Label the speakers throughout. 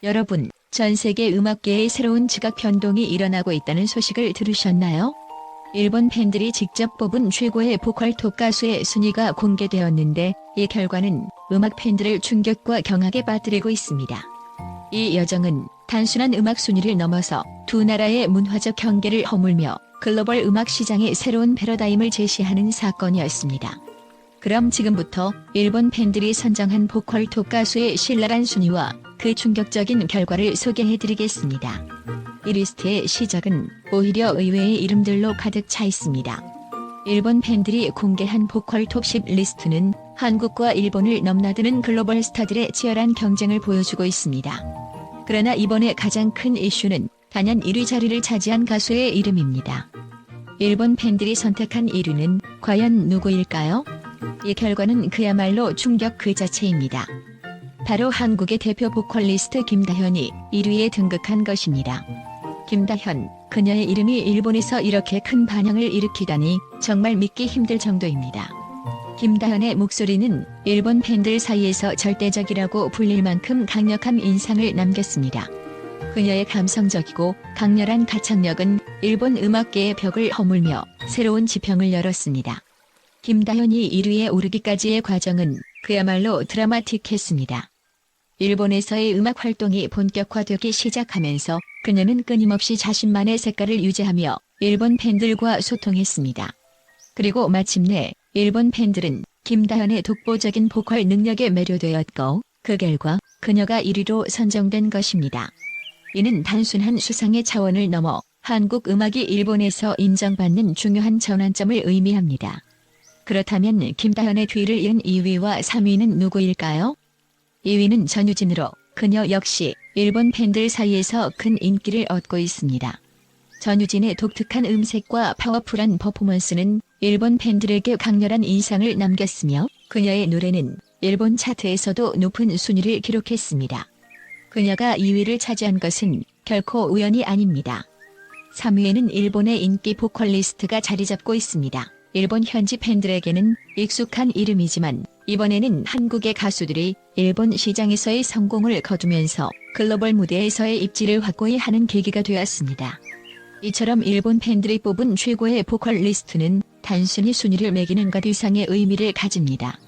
Speaker 1: 여러분, 전 세계 음악계에 새로운 지각 변동이 일어나고 있다는 소식을 들으셨나요? 일본 팬들이 직접 뽑은 최고의 보컬 톱 가수의 순위가 공개되었는데 이 결과는 음악 팬들을 충격과 경악에 빠뜨리고 있습니다. 이 여정은 단순한 음악 순위를 넘어서 두 나라의 문화적 경계를 허물며 글로벌 음악 시장의 새로운 패러다임을 제시하는 사건이었습니다. 그럼 지금부터 일본 팬들이 선정한 보컬 톱 가수의 신랄한 순위와 그 충격적인 결과를 소개해드리겠습니다. 이 리스트의 시작은 오히려 의외의 이름들로 가득 차 있습니다. 일본 팬들이 공개한 보컬 톱 10 리스트는 한국과 일본을 넘나드는 글로벌 스타들의 치열한 경쟁을 보여주고 있습니다. 그러나 이번에 가장 큰 이슈는 단연 1위 자리를 차지한 가수의 이름입니다. 일본 팬들이 선택한 1위는 과연 누구일까요? 이 결과는 그야말로 충격 그 자체입니다. 바로 한국의 대표 보컬리스트 김다현이 1위에 등극한 것입니다. 김다현, 그녀의 이름이 일본에서 이렇게 큰 반향을 일으키다니 정말 믿기 힘들 정도입니다. 김다현의 목소리는 일본 팬들 사이에서 절대적이라고 불릴 만큼 강력한 인상을 남겼습니다. 그녀의 감성적이고 강렬한 가창력은 일본 음악계의 벽을 허물며 새로운 지평을 열었습니다. 김다현이 1위에 오르기까지의 과정은 그야말로 드라마틱했습니다. 일본에서의 음악 활동이 본격화되기 시작하면서 그녀는 끊임없이 자신만의 색깔을 유지하며 일본 팬들과 소통했습니다. 그리고 마침내 일본 팬들은 김다현의 독보적인 보컬 능력에 매료되었고 그 결과 그녀가 1위로 선정된 것입니다. 이는 단순한 수상의 차원을 넘어 한국 음악이 일본에서 인정받는 중요한 전환점을 의미합니다. 그렇다면 김다현의 뒤를 이은 2위와 3위는 누구일까요? 2위는 전유진으로 그녀 역시 일본 팬들 사이에서 큰 인기를 얻고 있습니다. 전유진의 독특한 음색과 파워풀한 퍼포먼스는 일본 팬들에게 강렬한 인상을 남겼으며 그녀의 노래는 일본 차트에서도 높은 순위를 기록했습니다. 그녀가 2위를 차지한 것은 결코 우연이 아닙니다. 3위에는 일본의 인기 보컬리스트가 자리 잡고 있습니다. 일본 현지 팬들에게는 익숙한 이름이지만 이번에는 한국의 가수들이 일본 시장에서의 성공을 거두면서 글로벌 무대에서의 입지를 확고히 하는 계기가 되었습니다. 이처럼 일본 팬들이 뽑은 최고의 보컬 리스트는 단순히 순위를 매기는 것 이상의 의미를 가집니다.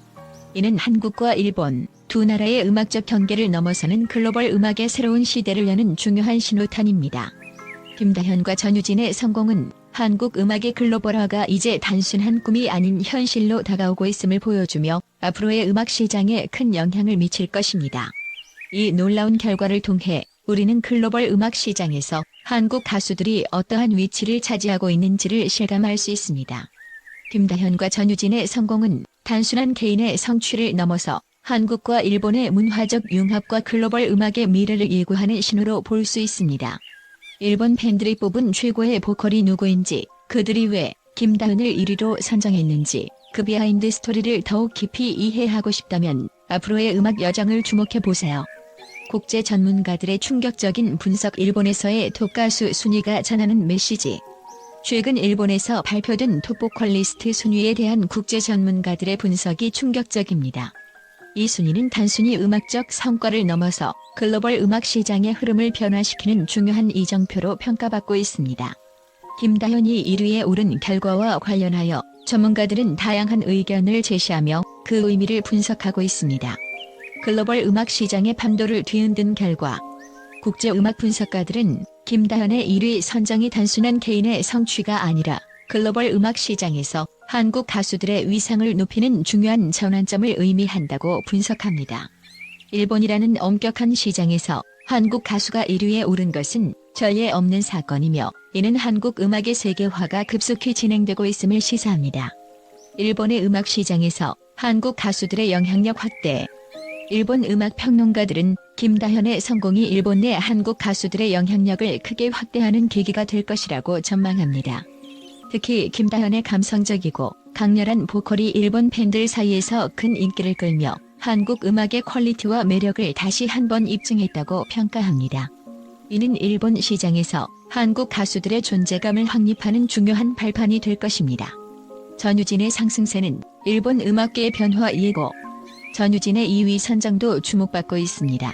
Speaker 1: 이는 한국과 일본 두 나라의 음악적 경계를 넘어서는 글로벌 음악의 새로운 시대를 여는 중요한 신호탄입니다. 김다현과 전유진의 성공은 한국 음악의 글로벌화가 이제 단순한 꿈이 아닌 현실로 다가오고 있음을 보여주며 앞으로의 음악 시장에 큰 영향을 미칠 것입니다. 이 놀라운 결과를 통해 우리는 글로벌 음악 시장에서 한국 가수들이 어떠한 위치를 차지하고 있는지를 실감할 수 있습니다. 김다현과 전유진의 성공은 단순한 개인의 성취를 넘어서 한국과 일본의 문화적 융합과 글로벌 음악의 미래를 예고하는 신호로 볼 수 있습니다. 일본 팬들이 뽑은 최고의 보컬이 누구인지, 그들이 왜 김다현을 1위로 선정했는지, 그 비하인드 스토리를 더욱 깊이 이해하고 싶다면 앞으로의 음악 여정을 주목해보세요. 국제 전문가들의 충격적인 분석. 일본에서의 톱 가수 순위가 전하는 메시지. 최근 일본에서 발표된 톱 보컬리스트 순위에 대한 국제 전문가들의 분석이 충격적입니다. 이 순위는 단순히 음악적 성과를 넘어서 글로벌 음악 시장의 흐름을 변화시키는 중요한 이정표로 평가받고 있습니다. 김다현이 1위에 오른 결과와 관련하여 전문가들은 다양한 의견을 제시하며 그 의미를 분석하고 있습니다. 글로벌 음악 시장의 판도를 뒤흔든 결과, 국제 음악 분석가들은 김다현의 1위 선정이 단순한 개인의 성취가 아니라 글로벌 음악 시장에서 한국 가수들의 위상을 높이는 중요한 전환점을 의미한다고 분석합니다. 일본이라는 엄격한 시장에서 한국 가수가 1위에 오른 것은 전례 없는 사건이며 이는 한국 음악의 세계화가 급속히 진행되고 있음을 시사합니다. 일본의 음악 시장에서 한국 가수들의 영향력 확대. 일본 음악 평론가들은 김다현의 성공이 일본 내 한국 가수들의 영향력을 크게 확대하는 계기가 될 것이라고 전망합니다. 특히 김다현의 감성적이고 강렬한 보컬이 일본 팬들 사이에서 큰 인기를 끌며 한국 음악의 퀄리티와 매력을 다시 한번 입증했다고 평가합니다. 이는 일본 시장에서 한국 가수들의 존재감을 확립하는 중요한 발판이 될 것입니다. 전유진의 상승세는 일본 음악계의 변화 예고. 전유진의 2위 선정도 주목받고 있습니다.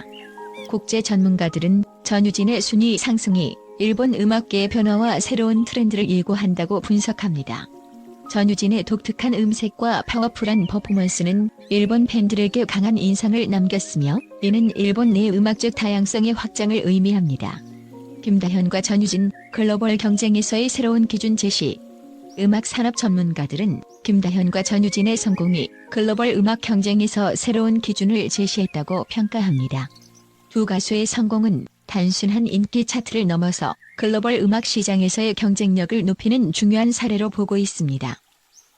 Speaker 1: 국제 전문가들은 전유진의 순위 상승이 일본 음악계의 변화와 새로운 트렌드를 예고한다고 분석합니다. 전유진의 독특한 음색과 파워풀한 퍼포먼스는 일본 팬들에게 강한 인상을 남겼으며 이는 일본 내 음악적 다양성의 확장을 의미합니다. 김다현과 전유진, 글로벌 경쟁에서의 새로운 기준 제시. 음악 산업 전문가들은 김다현과 전유진의 성공이 글로벌 음악 경쟁에서 새로운 기준을 제시했다고 평가합니다. 두 가수의 성공은 단순한 인기 차트를 넘어서 글로벌 음악 시장에서의 경쟁력을 높이는 중요한 사례로 보고 있습니다.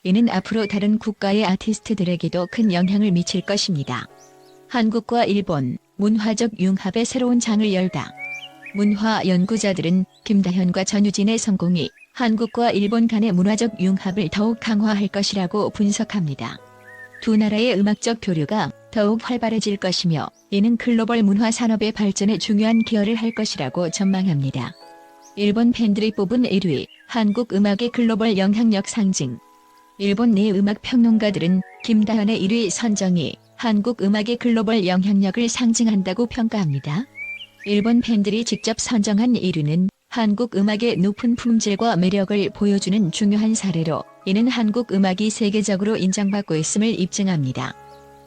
Speaker 1: 이는 앞으로 다른 국가의 아티스트들에게도 큰 영향을 미칠 것입니다. 한국과 일본, 문화적 융합의 새로운 장을 열다. 문화 연구자들은 김다현과 전유진의 성공이 한국과 일본 간의 문화적 융합을 더욱 강화할 것이라고 분석합니다. 두 나라의 음악적 교류가 더욱 활발해질 것이며 이는 글로벌 문화 산업의 발전에 중요한 기여를 할 것이라고 전망합니다. 일본 팬들이 뽑은 1위, 한국 음악의 글로벌 영향력 상징. 일본 내 음악 평론가들은 김다현의 1위 선정이 한국 음악의 글로벌 영향력을 상징한다고 평가합니다. 일본 팬들이 직접 선정한 1위는 한국 음악의 높은 품질과 매력을 보여주는 중요한 사례로 이는 한국 음악이 세계적으로 인정받고 있음을 입증합니다.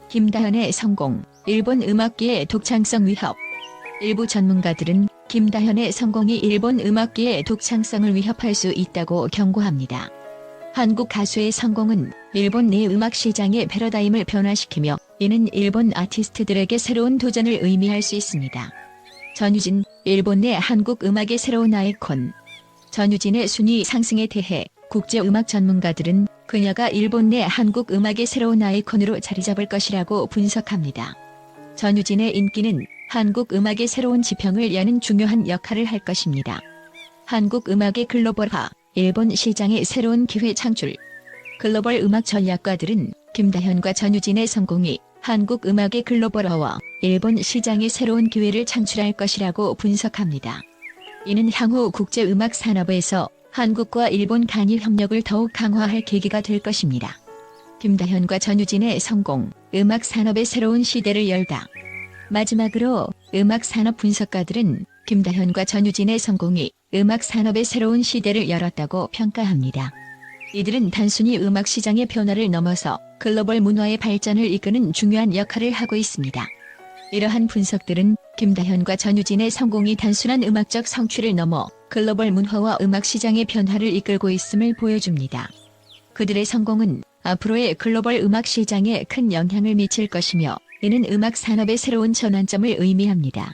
Speaker 1: 김다현의 성공, 일본 음악계의 독창성 위협. 일부 전문가들은 김다현의 성공이 일본 음악계의 독창성을 위협할 수 있다고 경고합니다. 한국 가수의 성공은 일본 내 음악 시장의 패러다임을 변화시키며 이는 일본 아티스트들에게 새로운 도전을 의미할 수 있습니다. 전유진, 일본 내 한국 음악의 새로운 아이콘. 전유진의 순위 상승에 대해 국제음악 전문가들은 그녀가 일본 내 한국 음악의 새로운 아이콘으로 자리 잡을 것이라고 분석합니다. 전유진의 인기는 한국 음악의 새로운 지평을 여는 중요한 역할을 할 것입니다. 한국 음악의 글로벌화, 일본 시장의 새로운 기회 창출. 글로벌 음악 전략가들은 김다현과 전유진의 성공이 한국 음악의 글로벌화와 일본 시장의 새로운 기회를 창출할 것이라고 분석합니다. 이는 향후 국제 음악 산업에서 한국과 일본 간의 협력을 더욱 강화할 계기가 될 것입니다. 김다현과 전유진의 성공, 음악 산업의 새로운 시대를 열다. 마지막으로 음악 산업 분석가들은 김다현과 전유진의 성공이 음악 산업의 새로운 시대를 열었다고 평가합니다. 이들은 단순히 음악 시장의 변화를 넘어서 글로벌 문화의 발전을 이끄는 중요한 역할을 하고 있습니다. 이러한 분석들은 김다현과 전유진의 성공이 단순한 음악적 성취를 넘어 글로벌 문화와 음악 시장의 변화를 이끌고 있음을 보여줍니다. 그들의 성공은 앞으로의 글로벌 음악 시장에 큰 영향을 미칠 것이며 이는 음악 산업의 새로운 전환점을 의미합니다.